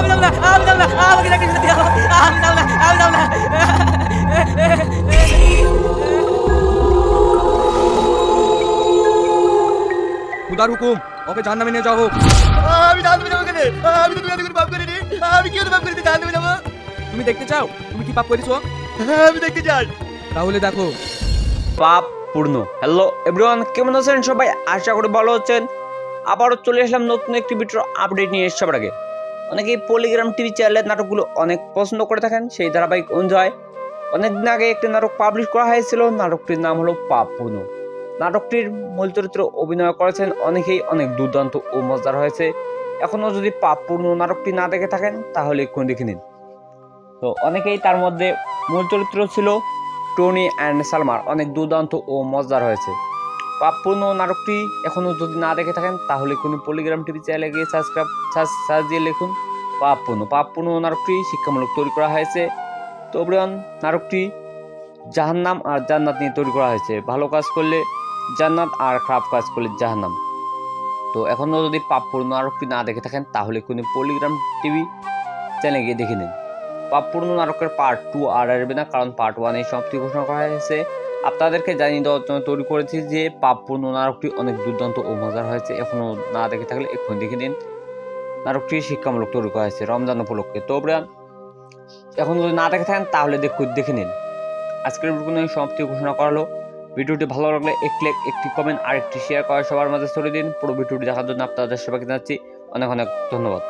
আমি যাব না, আমি যাব না, আমাকে চাকরি দিতে দাও, আমি যাব না, আমি যাব না। খুদার হুকুম, ওকে জাহান্নামে নিয়ে যাও হোক। আমি জানতে যাবো কেন? আমি তো দুনিয়াতে কোনো পাপ করিনি, আমি কি পাপ করেছি জানতে যাবো? তুমি দেখতে চাও তুমি কি পাপ করেছো? আমি দেখতে চাই। তাহলে দেখো। পাপ পূর্ণ। হ্যালো এভরিওয়ান, কেমন আছেন সবাই? আশা করি ভালো আছেন। আবারও চলে আসলাম নতুন একটি ভিডিওর আপডেট নিয়ে সবার আগে। অনেকেই পলিগ্রাম টিভি চ্যানেলের নাটকগুলো অনেক পছন্দ করে থাকেন, সেই ধারাবাহিক অনুযায়ী অনেকদিন আগে একটি নাটক পাবলিশ করা হয়েছিল। নাটকটির নাম হলো পাপ পূর্ণ। নাটকটির মূল চরিত্রে অভিনয় করেছেন অনেকেই, অনেক দুর্দান্ত ও মজার হয়েছে। এখনও যদি পাপ পূর্ণ নাটকটি না দেখে থাকেন তাহলে এক্ষুনি দেখে নিন। তো অনেকেই তার মধ্যে মূল চরিত্র ছিল টনি অ্যান্ড সালমার, অনেক দুর্দান্ত ও মজার হয়েছে। পাপপূর্ণ নাটকটি এখনও যদি না দেখে থাকেন তাহলে কোনো পলিগ্রাম টিভি চ্যানেলে গিয়ে সার্চ দিয়ে লিখুন পাপপূর্ণ নাটকটি শিক্ষামূলক তৈরি করা হয়েছে। তো এভরিওয়ান, নাটকটি জাহান্নাম আর জান্নাত নিয়ে তৈরি করা হয়েছে। ভালো কাজ করলে জান্নাত আর খারাপ কাজ করলে জাহান্নাম। তো এখনও যদি পাপপূর্ণ নাটকটি না দেখে থাকেন তাহলে কোনো পলিগ্রাম টিভি চ্যানেলে গিয়ে দেখে নিন। পাপপূর্ণ নাটকের পার্ট 2 আর আসবে না, কারণ পার্ট 1 এই সমাপ্তি ঘোষণা করা হয়েছে। আপনাদেরকে জানিয়ে দেওয়ার জন্য তৈরি করেছি যে পাপপূর্ণ নাটকটি অনেক দুর্দান্ত ও মজার হয়েছে। এখনও না দেখে থাকলে এক্ষুনি দেখে নিন। নাটকটি শিক্ষামূলক তৈরি করা হয়েছে রমজান উপলক্ষে। তো এখন যদি না দেখে থাকেন তাহলে দেখে নিন। আজকের ভিডিও সমাপ্তি ঘোষণা করা হলো। ভিডিওটি ভালো লাগলে একটি লাইক, একটি কমেন্ট আর একটি শেয়ার করে সবার মাঝে ছড়িয়ে দিন। পুরো ভিডিওটি দেখার জন্য আপনাদের সবাইকে জানাচ্ছি অনেক অনেক ধন্যবাদ।